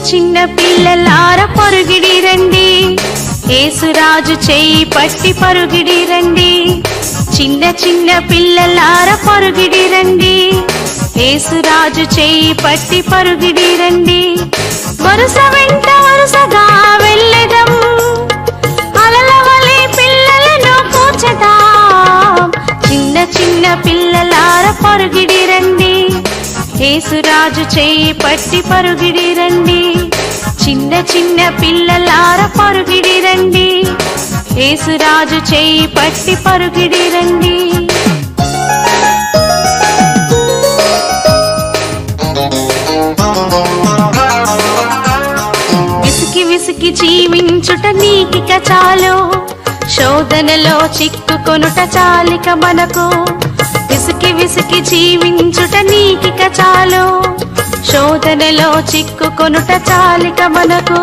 చిన్న పిల్లలార పరుగిడి రండి, యేసురాజు చేయి పట్టి పరుగిడి రండి. చిన్న చిన్న పిల్లలార పరుగిడి రండి, యేసురాజు చేయి పట్టి పరుగిడి రండి. వరుస వెంట వరుసగా వెళ్ళెదం, అలల వలె పిల్లలను కూర్చదాం. చిన్న చిన్న పిల్లలార పరుగిడి రండి, యేసురాజు చేయి పట్టి పరుగిడి రండి. చిన్న చిన్న పిల్లలార పరుగిడి రండి, యేసురాజు చేయి పట్టి పరుగిడి రండి. విసికి విసికి జీవించుట నీకిక చాలు, శోధనలో చిక్కుకొనుట చాలిక మనకు. విసికి విసికి జీవించుట నీకిక చాలు, శోధనలో చిక్కుకొనుట చాలిక మనకు.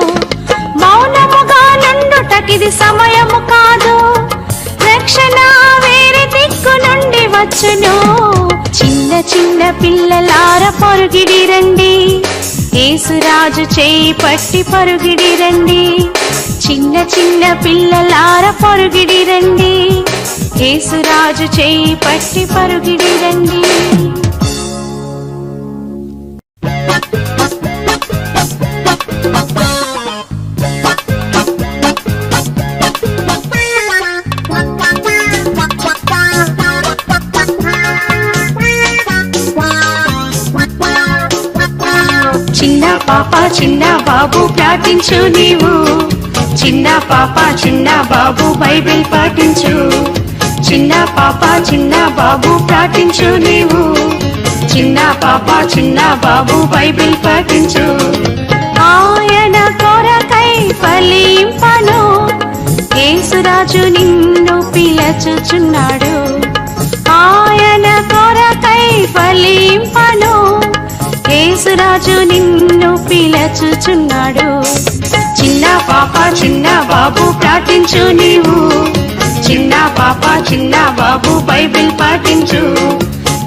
మౌనముగా నుండుటకిది సమయము కాదు, రక్షణ వేరే దిక్కు నుండి వచ్చును. చిన్న చిన్న పిల్లలార పరుగిడి రండి, యేసురాజు చేయి పట్టి పరుగిడి రండి. చిన్న చిన్న పిల్లలార పరుగిడి రండి, యేసురాజు చేయి పట్టి పరుగిడి రండి. చిన్న పాప చిన్న బాబు ప్రార్థించు నీవు, చిన్న పాప చిన్న బాబు బైబిల్ పాటించు. చిన్న పాప చిన్న బాబు ప్రార్థించు నీవు, చిన్న పాప చిన్న బాబు బైబిల్ పాటించు. ఆయన కొరకై ఫలింపను, యేసురాజు నిన్ను పిలచుచున్నాడు. ఆయన కొరకై ఫలింపను, యేసురాజు నిన్ను పిలచుచున్నాడు. చిన్న పాప చిన్న బాబు ప్రార్థించు నీవు, చిన్న పాప చిన్న బాబు బైబిల్ పాటించు.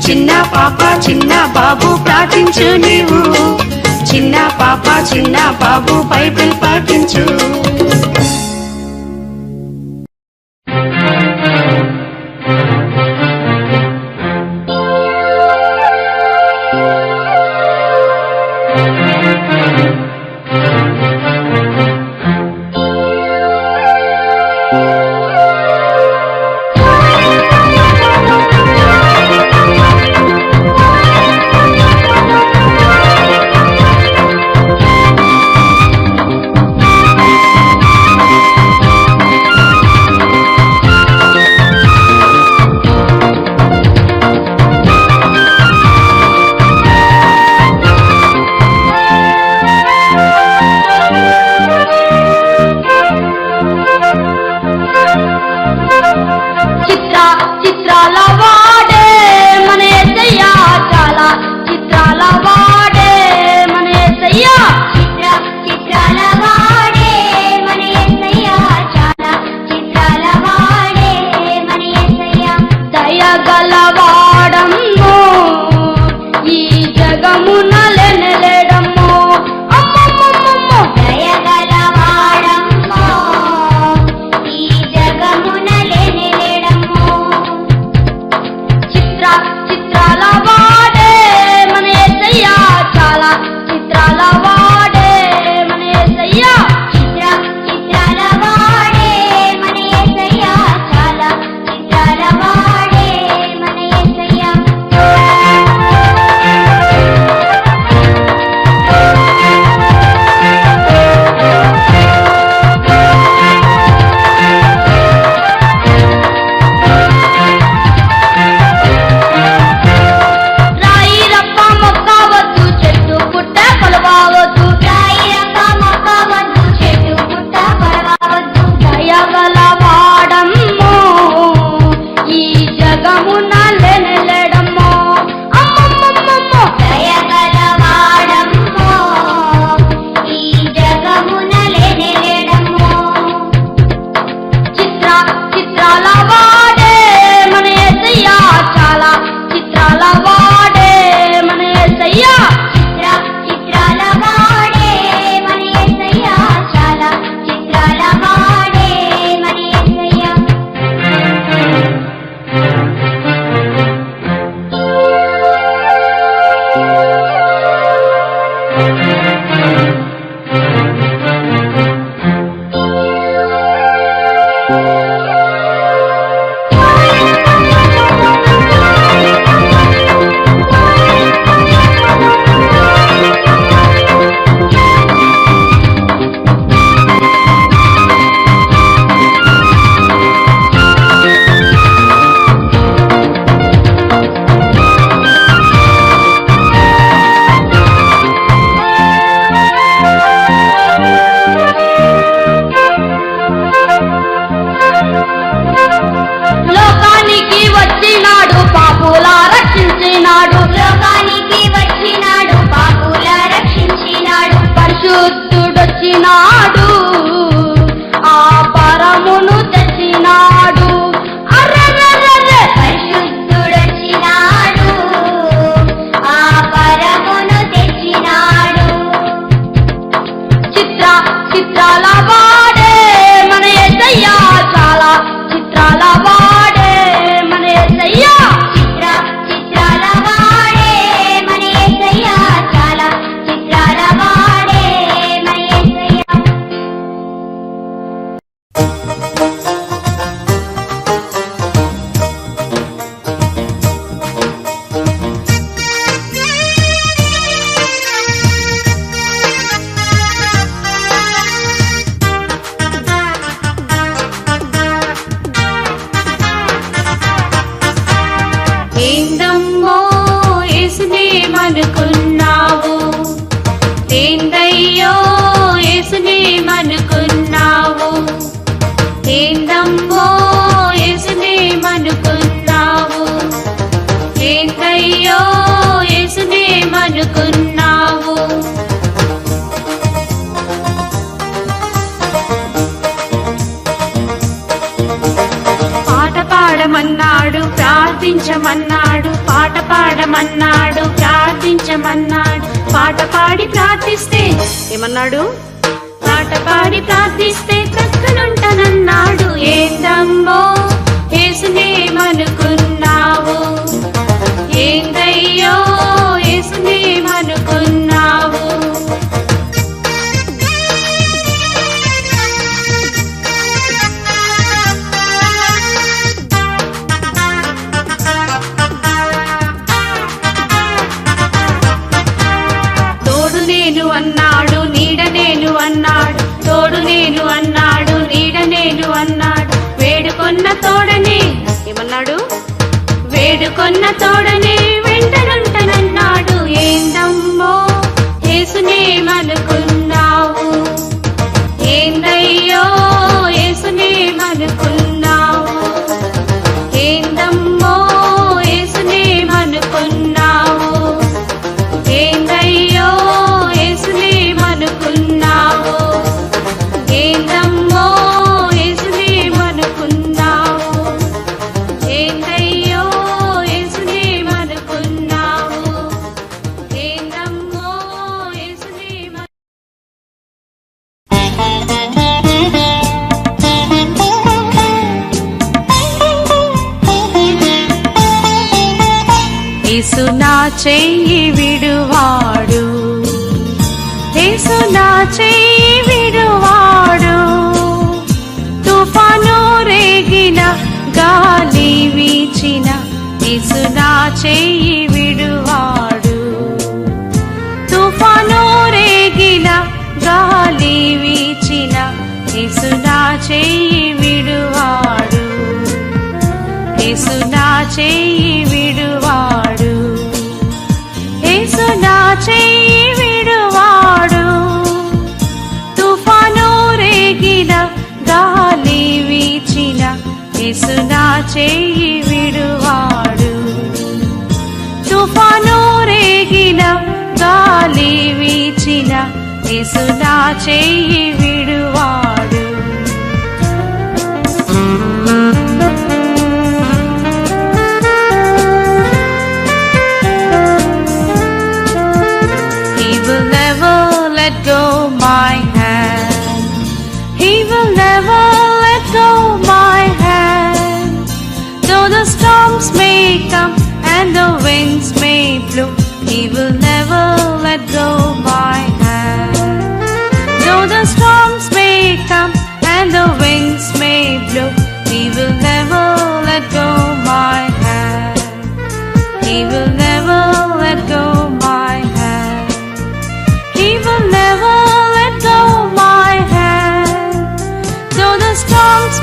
చిన్న పాప చిన్న బాబు ప్రార్థించు నీవు, చిన్న పాప చిన్న బాబు బైబిల్ పాటించు. పరిశుద్ధుడొచ్చినాడు ఆ పరమును తెచ్చినాడు పరిశుద్ధుడొచ్చినాడు ఆ పరమును తెచ్చినాడు చిత్రాల వాడే మన యేసయ్యా చాలా చిత్రాల వాడే మన యేసయ్యా చిత్రాల వాడే మన యేసయ్యా చాలా చిత్రాల వాడే మన యేసయ్యా ఏందమ్మో యేసునేమనుకున్నావు ఏందయ్యో యేసునేమనుకున్నావు ఏందమ్మో యేసునేమనుకున్నావు ఏందయ్యో యేసునేమనుకున్నావు పాట పాడమన్నాడు ప్రార్థించమన్నాడు పాట పాడమన్నాడు ప్రార్థించమన్నాడు పాట పాడి ప్రార్థిస్తే ఏమన్నాడు పాట పాడి ప్రార్థిస్తే ప్రక్కనుంటానన్నాడు ఏందమ్మో యేసునేమనుకున్నావు ఏందయ్యో యేసునేమనుకున్నావు తోడు నేను అన్నాడు నీడ నేను అన్నాడు తోడు నేను అన్నాడు నీడ నేను అన్నాడు వేడుకొన్న తోడనే ఏమన్నాడు వేడుకొన్న తోడనే వెంటనుంటనన్నాడు ఏందమ్మో యేసునేమనుకున్నావు ఏందయ్యో యేసునేమనుకున్నావు ఏందమ్మో యేసునేమనుకున్నావు ఏందయ్యో యేసునేమనుకున్నావు ఏందమ్మో యేసునేమనుకున్నావు ఏందయ్యో యేసునేమనుకున్నావు ఏందమ్మో యేసునేమ యేసు నా చెయ్యి విడువాడు యేసు నా చెయ్యి విడువాడు తుఫాను రేగిన గాలి వీచిన యేసు నా చెయ్యి విడువాడు తుఫాను రేగిన గాలి వీచిన యేసు నా చెయ్యి విడువాడు యేసు నా చెయ్యి విడువాడు యేసు నా చెయ్యి విడువాడు తుఫాను రేగిన గాలి వీచిన యేసు నా చెయ్యి విడువాడు తుఫాను రేగిన గాలి వీచిన యేసు నా చెయ్యి విడువాడు He will never let go my hand. He will never let go my hand. Though the storms may come and the winds may blow, He will never let go my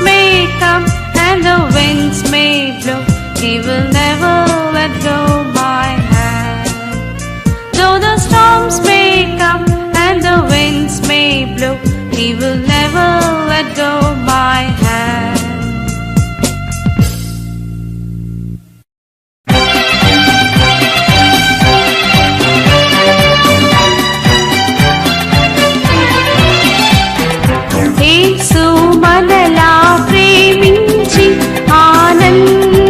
may come and the winds may blow, He will never let go my hand. Though the storms may come and the winds may blow, He will never let go my hand. యేసు మనలా ప్రేమించి ఆనందమిచ్చేను.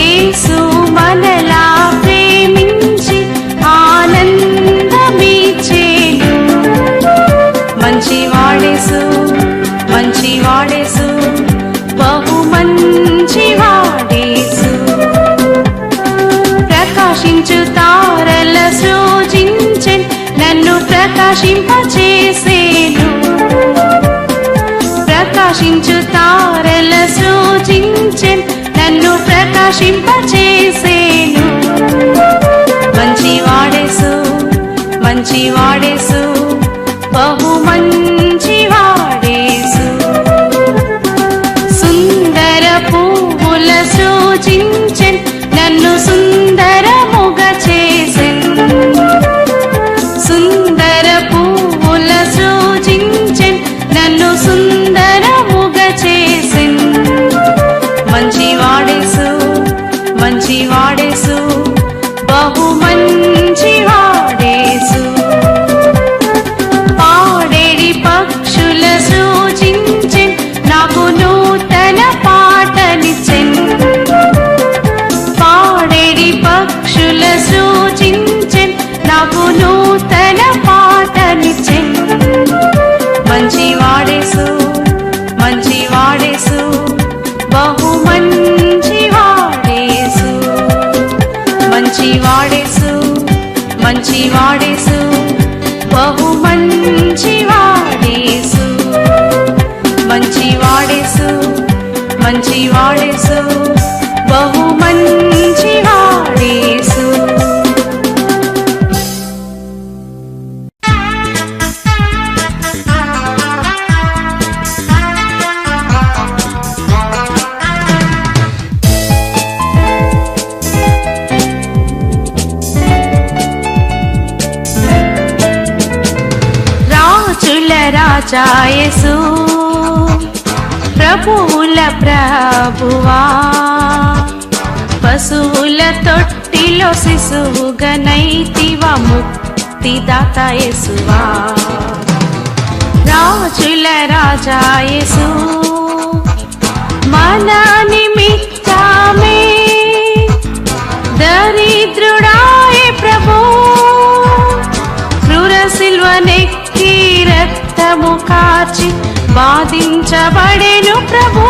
యేసు మనలా ప్రేమించి ఆనందమిచ్చేను. మంచివాడేసు మంచివాడేసు బహు మంచివాడేసు. ప్రకాశించు తారల సృజించెన్ నన్ను ప్రకాశింపచేసేను. ప్రకాశించు తారల సృజించెన్ నన్ను ప్రకాశింపచేసేను. మంచివాడేసు మంచివాడేసు బహు మంచివాడేసు. సుందర పువ్వుల సృజించెన్ నన్ను సుందరముగా చేసెన్. సుందర పువ్వుల సృజించెన్ నన్ను సుందరముగా చేసెన్. మంచివాడేసు మంచివాడేసు బహు మంచివాడేసు. పాడేడి పక్షుల సృజించెన్ నాకు నూతన పాటనిచ్చెన్. పాడేడి పక్షుల సృజించెన్ నాకు నూతన పాటనిచ్చెన్. మంచివాడేసు మంచివాడేసు బహు మంచివాడేసు. మంచివాడేసు మంచివాడేసు బహు మంచివాడేసు. మంచివాడేసు మంచివాడేసు బహు మంచివాడేసు. రాజుల రాజా యేసు ప్రభువుల ప్రభువా, పశువుల తొట్టిలో శిశువుగా నైతివా ముక్తిదాత యేసువా. రాజుల రాజా యేసు మన నిమిత్తమే దరిద్రుడాయే ప్రభు. క్రూర సిల్వనెక్కి రక్తము కార్చి బాధించబడెను ప్రభు.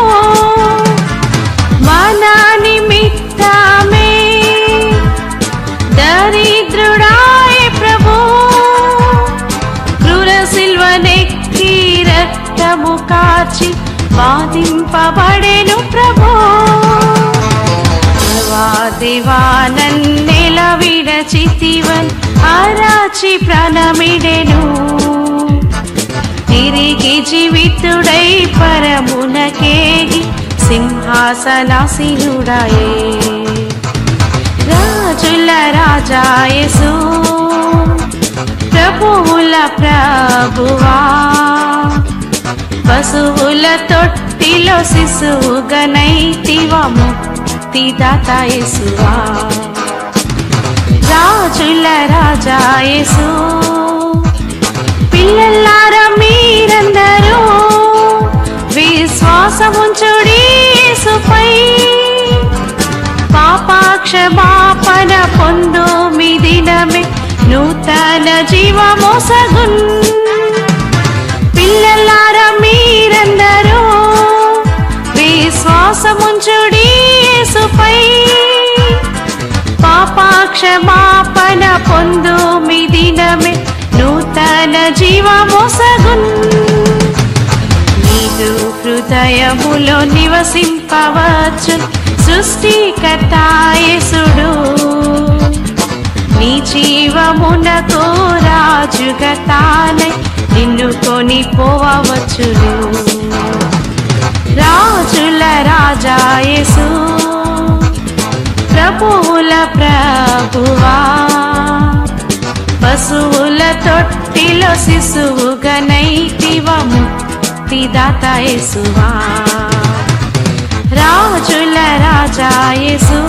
మన నిమిత్తమే దరిద్రుడాయే ప్రభు. క్రూర సిల్వనెక్కి రక్తము కార్చి బాధింపబడెను ప్రభు. దేవా నన్నెల విడచితివన్ ఆరాచి ప్రాణమిడెను. తిరిగి జీవితుడై పరమునకేగి సింహాసనాసీనుడాయే. రాజుల రాజా యేసు ప్రభువుల ప్రభువా, పశువుల తొట్టిలో శిశువుగా నైతివా ముక్తిదాత యేసువా. రాజుల రాజా యేసు పిల్లలారా మీరందరూ విశ్వాసముంచుడి యేసుపై. పాపక్షమాపణ పొందు మీ దినమే నూతన జీవమోసగున్. పిల్లలారా మీరందరూ విశ్వాసముంచుడి యేసుపై. పాపక్షమాపణ పొందు మీ దినమే నూతన జీవమోసగున్. నీదు హృదయములో నివసింపవచ్చు సృష్టికర్త యేసుడు. నీ జీవమునకు రాజుగా తానై నిన్ను కొని పోవచ్చును. రాజుల రాజా యేసు, ప్రభువుల ప్రభువా, పశువుల తొట్టిలో శిశువుగా నైతివ ముక్తిదాత యేసువా. రాజుల రాజా యేసు,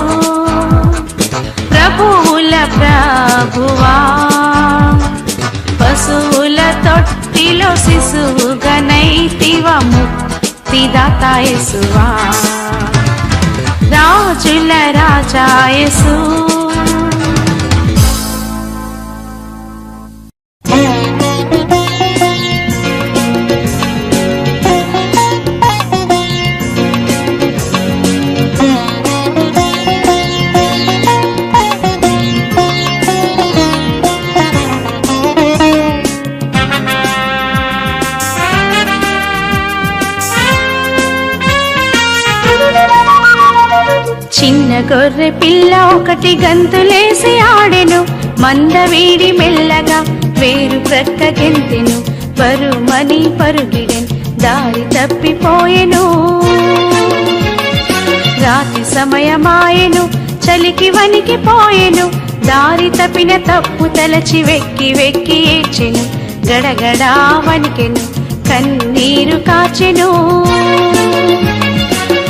ప్రభువుల ప్రభువా, పశువుల తొట్టిలో శిశువుగా నైతివ ముక్తిదాత యేసువా. రాజుల రాజా యేసు. చిన్న గొర్రె పిల్ల ఒకటి గంతులేసి ఆడెను, మందవీడి మెల్లగా వేరు ప్రక్క గెంతెను, పరుమని పరుగిడెను, దారి తప్పిపోయెను. రాత్రి సమయమాయెను, చలికి వణికిపోయెను, దారి తప్పిన తప్పు తలచి వెక్కి వెక్కి ఏడ్చెను, గడగడా వణికెను, కన్నీరు కాచెను.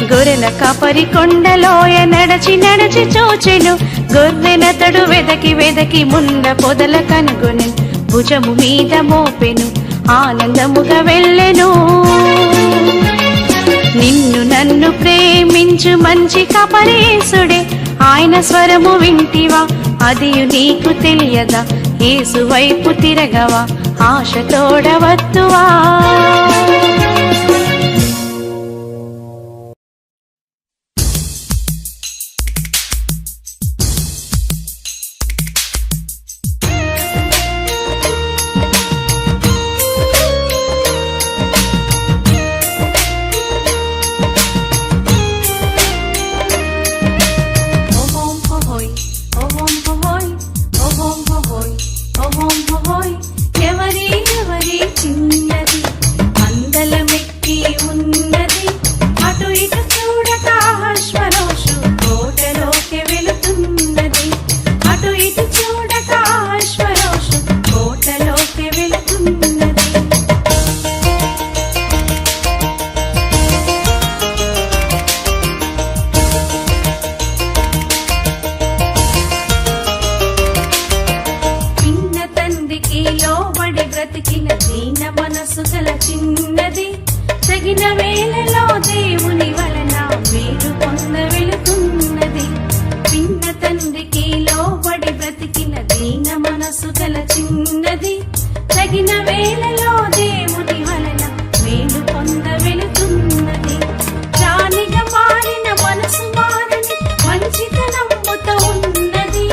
గొర్రెల కాపరి కొండలోయ నడచి నడచి చూచెను, గొర్రెనతడు వెదకి వెదకి ముండ పొదల కనుగొనెను, భుజము మీద మోపెను, ఆనందముగా వెళ్ళెను. నిన్ను నన్ను ప్రేమించు మంచి కాపరి యేసుడే, ఆయన స్వరము వింటివా, అది నీకు తెలియదా, యేసు వైపు తిరగవా, ఆశ తోడవద్దువా. బ్రతికిన దీన మనసు గల చిన్నది, తగిన వేళలో దేవుని వలన మేలు పొంద వెళుతున్నది. పిన్న తండ్రికి లోబడి బ్రతికిన దీన మనసు గల చిన్నది, తగిన వేళలో దేవుని వలన మేలు పొంద వెళుతున్నది. రాణిగా మారిన మనసు మారని మంచితనముతో ఉన్నది,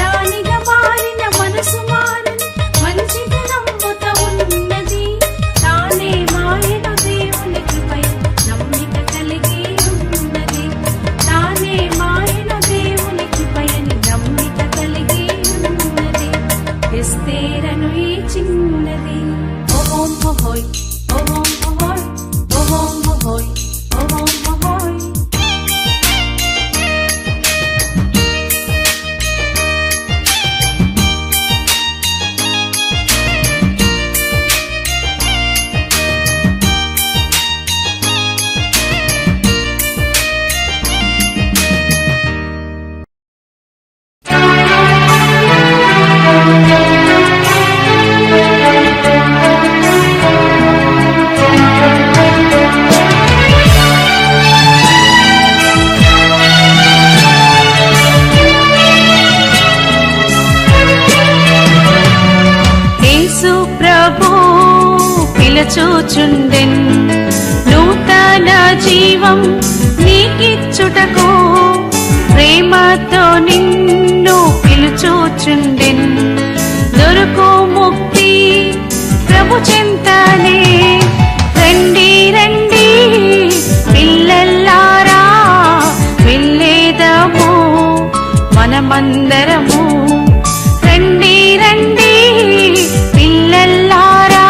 రాణిగా మారిన మనసు మారని మంచితనముతో ఉన్నది. తానే మాయను దేవుని కృపై నమ్మిక కలిగి ఉన్నది, తానే మాయను దేవుని కృపయని నమ్మిక కలిగి ఉన్నది. ఎస్తేరను ఈ చిన్నది. ఓం హోయ్ ఓం హోయ్ ఓం హోయ్ ఓం హోయ్. పిలచూచుండెన్ నూతన జీవం నీకిచ్చుటకు, ప్రేమతో నిన్ను పిలుచూచుండెన్. దొరుకు ముక్తి ప్రభు చెంతనే, రండి రండి పిల్లల్లారా వెళ్ళేదము మనమందరము. రండి రండి పిల్లల్లారా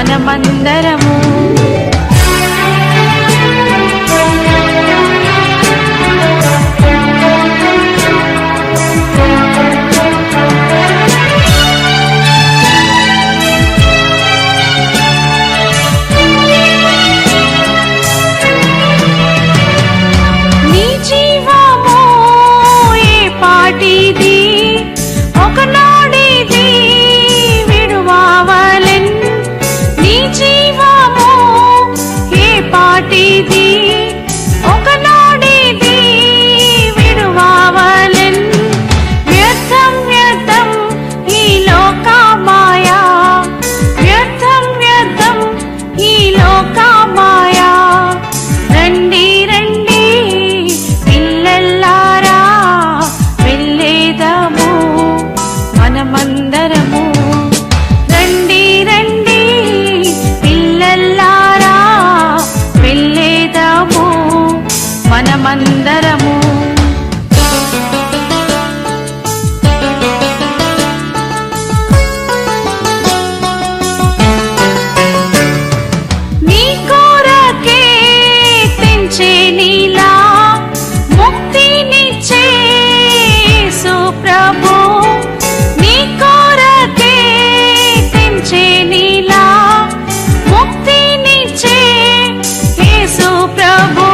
మనమందరము. నీ జీవము ఏ పాటిది, ఒకనాడిది విడువావలెన్. నీ జీవము ఏ పాటిది, ఒకనాడిది విడువావలెన్. వ్యర్థం వ్యర్థం ఈ లోకమాయా, వ్యర్థం వ్యర్థం ఈ లోకమాయా. రండి రండి పిల్లలారా, వెళ్ళేదము మనమందరము. రండి రండి పిల్లలారా, వెళ్ళేదము మనమందరము. నీ కొరకే తెంచే నీలా ముక్తినిచ్చే యేసు ప్రభు. నీ కొరకే తెంచే నీలా ముక్తినిచ్చే యేసు ప్రభు.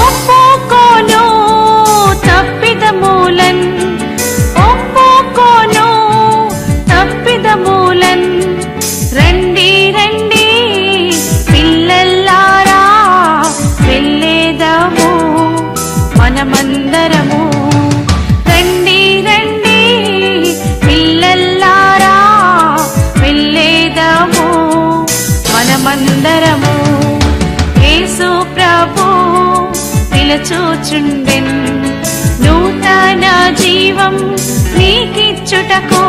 ఒప్పుకోను తప్పిదములన్, ఒప్పుకోను తప్పిదములన్. రండి రండి పిల్లలారా, వెళ్ళేదము మనమందరము. రండి రండి పిల్లలారా, వెళ్ళేదము మనమందరము. యేసు ప్రభు పిలుచుచుండెన్, నూతన జీవం నీకిచ్చుటకు.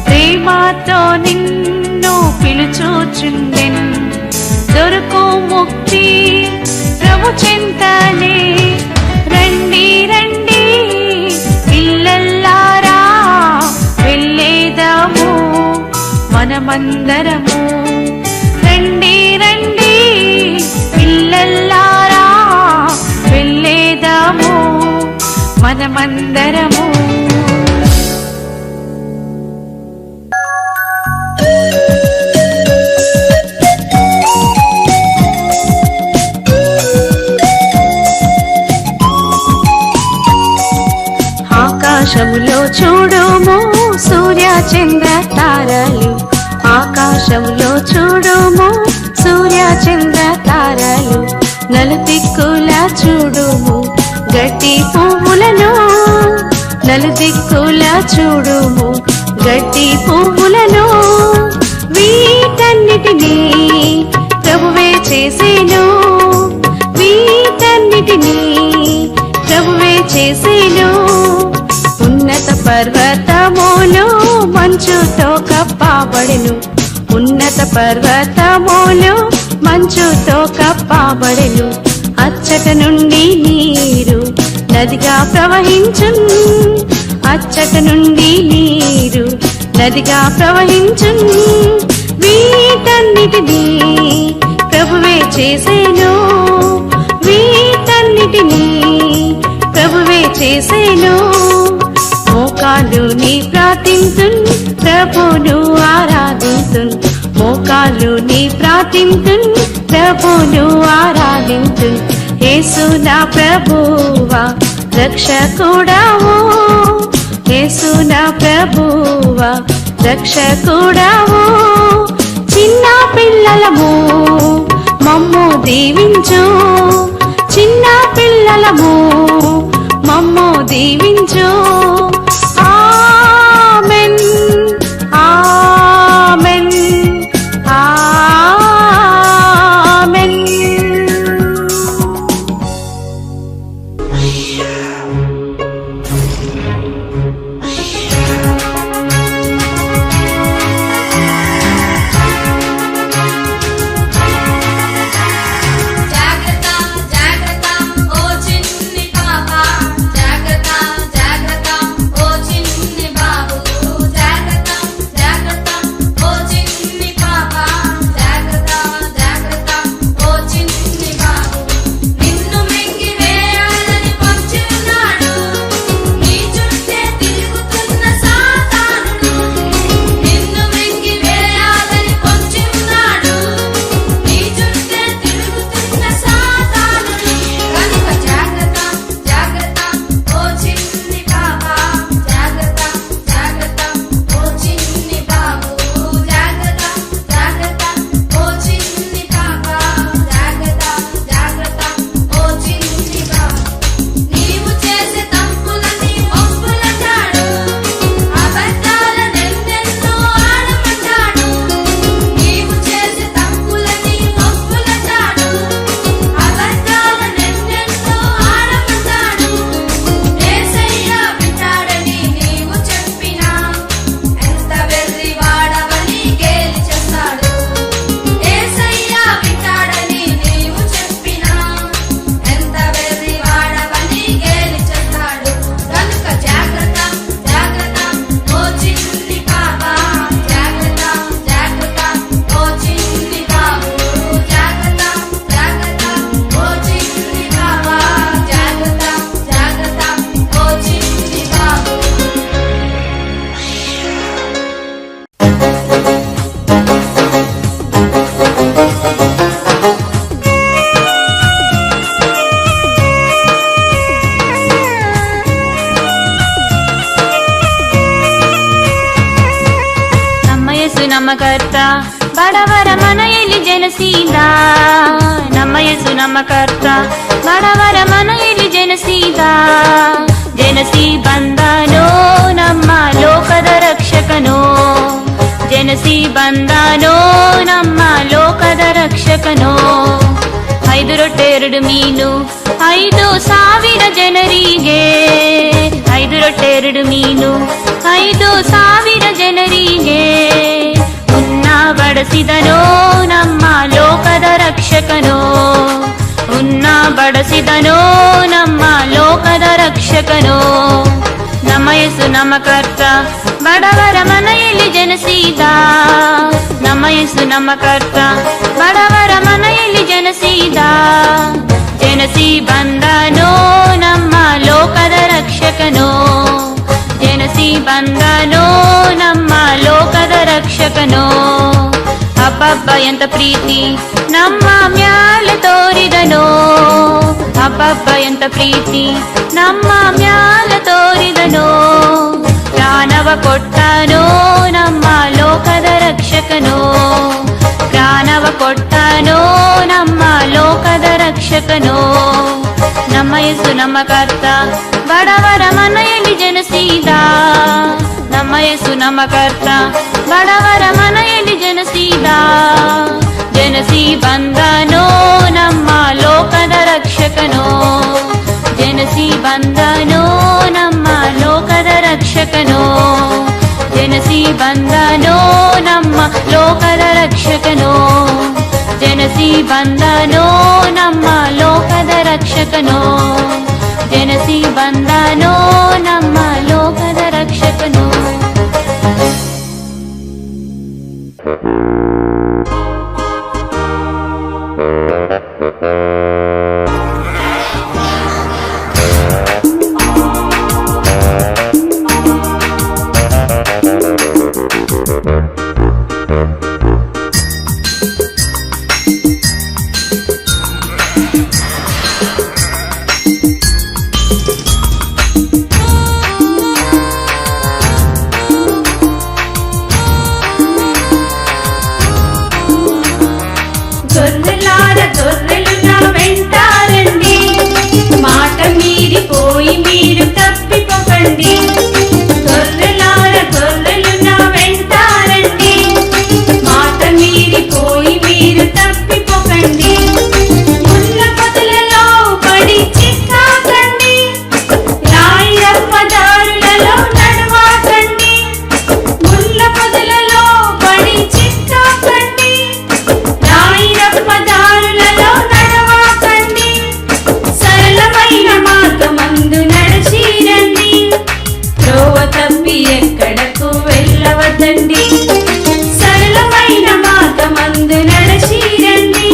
ప్రేమతో నిన్ను పిలుచుచుండెన్, దొరుకు ముక్తి ప్రభు చెంతనే. రండి రండి పిల్లలారా, వెళ్ళేదము మనమందరము. రండి రండి పిల్లలారా, వెళ్ళేదము మనమందరము. ఆకాశములో చూడుము సూర్య చంద్ర తారలు, ఆకాశములో చూడుము సూర్య చంద్ర తారలు. నలుదిక్కులా చూడుము గడ్డి పువ్వులను, నలుదిక్కులా చూడుము గడ్డి పువ్వులను. వీటన్నిటినీ ప్రభువే చేసేను, వీటన్నిటినీ ప్రభువే చేసేను. ఉన్నత పర్వతములు మంచుతో కప్పబడెను, ఉన్నత పర్వతములు మంచుతో కప్పబడెను. అచ్చట నుండి నీరు నదిగా ప్రవహించున్, అచ్చట నుండి నీరు నదిగా ప్రవహించున్. వీటన్నిటినీ ప్రభువే చేసేను, వీటన్నిటినీ ప్రభువే చేసేను. మోకాలు నీ ప్రార్థింతున్, ప్రభును ఆరాధింతున్. మోకాలు నీ ప్రార్థింతున్, ప్రభును ఆరాధింతున్. యేసు నా ప్రభువా రక్షకుడావు, యేసు నా ప్రభువా రక్షకుడావు. చిన్న పిల్లలము మమ్ము దీవించు, చిన్న పిల్లలము మమ్ము దీవించు. Amen amen amen. జాగ్రత్త జాగ్రత్త ఓ చిన్ని పాప, జాగ్రత్త ನಮಕರ್ತ ಬಡವರ ಮನೆಯಲ್ಲಿ ಜನಿಸಿದ ನಮ್ಮ ಯೇಸು ನಮಕರ್ತ ಬಡವರ ಮನೆಯಲ್ಲಿ ಜನಿಸಿದ ಜನಿಸಿ ಬಂದನೋ ನಮ್ಮ ಲೋಕದ ರಕ್ಷಕನೋ ಜನಿಸಿ ಬಂದನೋ ನಮ್ಮ ಲೋಕದ ರಕ್ಷಕನೋ 5 ರೊಟ್ಟೆ 2 ಮೀನು 5,000 ಜನರಿಗೆ 5 ರೊಟ್ಟೆ 2 ಮೀನು 5,000 ಜನರಿಗೆ ಉನ್ನ ಬಡಿಸಿದನೋ ನಮ್ಮ ಲೋಕದ ರಕ್ಷಕನೋ ಉನ್ನ ಬಡಿಸಿದನೋ ನಮ್ಮ ಲೋಕದ ರಕ್ಷಕನೋ ನಮ್ಮ ಯೇಸು ನಮಕರ್ತ ಬಡವರ ಮನೆಯಲ್ಲಿ ಜನಿಸಿದ ನಮ್ಮ ಯೇಸು ನಮಕರ್ತ ಬಡವರ ಮನೆಯಲ್ಲಿ ಜನಿಸಿದ ಜನಿಸಿ ಬಂದನೋ ನಮ್ಮ ಲೋಕದ ರಕ್ಷಕನೋ ಜನಿಸಿ ಬಂದನೋ ನಮ್ಮ ಲೋಕದ ರಕ್ಷಕನೋ ಅಬ್ಬಬ್ಬ ಎಂತ ಪ್ರೀತಿ ನಮ್ಮ ಮ್ಯಾಲೆ ತೋರಿದನೋ ಅಬ್ಬಬ್ಬ ಎಂತ ಪ್ರೀತಿ ನಮ್ಮ ಮ್ಯಾಲೆ ತೋರಿದನೋ ಪ್ರಾಣವ ಕೊಟ್ಟನೋ ನಮ್ಮ ಲೋಕದ ರಕ್ಷಕನೋ ಪ್ರಾಣವ ಕೊಟ್ಟನೋ ನಮ್ಮ ಲೋಕದ ರಕ್ಷಕನೋ ನಮ್ಮ ಯೇಸು ನಮಕರ್ತ ಬಡವರ ಮನೆಯಲ್ಲಿ ಜನಿಸಿದ ನಮ್ಮ ಯೇಸು ನಮಕರ್ತ ಬಡವರ ಮನೆಯಲ್ಲಿ ಜನಿಸಿದ ಜನಿಸಿ ಬಂದನೋ ನಮ್ಮ ಲೋಕದ ರಕ್ಷಕನೋ ಜನಿಸಿ ಬಂದನೋ ನಮ್ಮ ಲೋಕದ ರಕ್ಷಕನೋ ಜನಿಸಿ ಬಂದನೋ ನಮ್ಮ ಲೋಕದ ರಕ್ಷಕನೋ ಜನಿಸಿ ಬಂದನೋ ನಮ್ಮ ಲೋಕದ ರಕ್ಷಕನೋ ಜನಿಸಿ ಬಂದನೋ ನಮ್ಮ ಲೋಕದ ರಕ್ಷಕನೋ గొర్రెలు నా వెంటారండి మాట మీరిపోయి మీరు తప్పిపోకండి గొర్రెలు నా వెంటారండి మాట మీరిపోయి మీరు తప్పిపోకండి ముళ్ళ పొదలలో పడి చిక్కాకండి రాయిరప్ప దారులలో నడవాకండి ముళ్ళ పొదలలో పడి చిక్కాకండి రాయిరప్ప దారులలో నడవాకండి సరళమైన మార్గమందు నడిచిరండి త్రోవ తప్పి ఎక్కడకు వెళ్ళవద్దండి సరళమైన మార్గమందు నడిచిరండి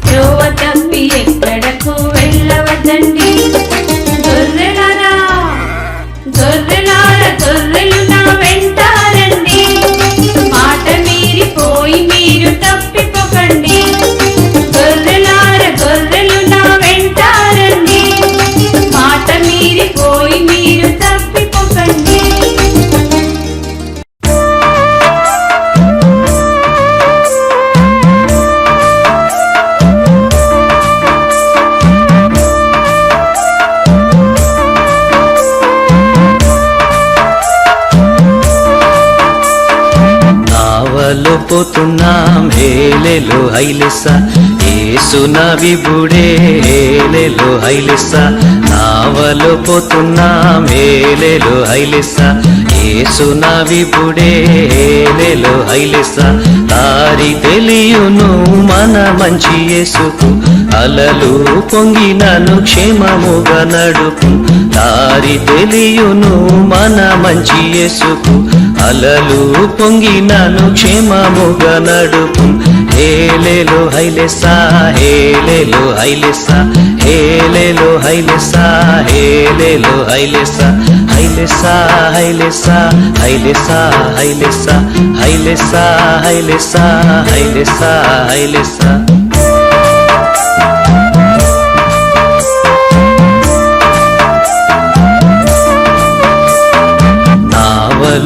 త్రోవ తప్పి ఎక్కడకు వెళ్ళవద్దండి గొర్రెలు నా వెంటారండి మాట మీరిపోయి మీరు తప్పిపోకండి గొర్రెలు నా వెంటారండి మాట మీరిపోయి మీరు తప్పిపోకండి నావలో పోతున్నాం హేలెలో హైలెస్స యేసున విభుడే హేలెలో హైలెస్స నావలో పోతున్నాం హేలెలో హైలెస్స యేసున విభుడే హేలెలో హైలెస్స దారి తెలియును మన మంచి యేసుకు అలలు పొంగినను క్షేమముగా నడుపు దారి తెలియును మన మంచి యేసుకు అలలు పొంగినను క్షేమముగా నడుపు హేలెలో హైలెస్సా హేలెలో హైలెస్సా హేలెలో హైలెస్సా హేలెలో హైలెస్సా హైలెస్సా హైలెస్సా హైలెస్సా హైలెస్సా హైలెస్సా హైలెస్సా హైలెస్సా హైలెస్సా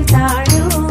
వెళ్తాడు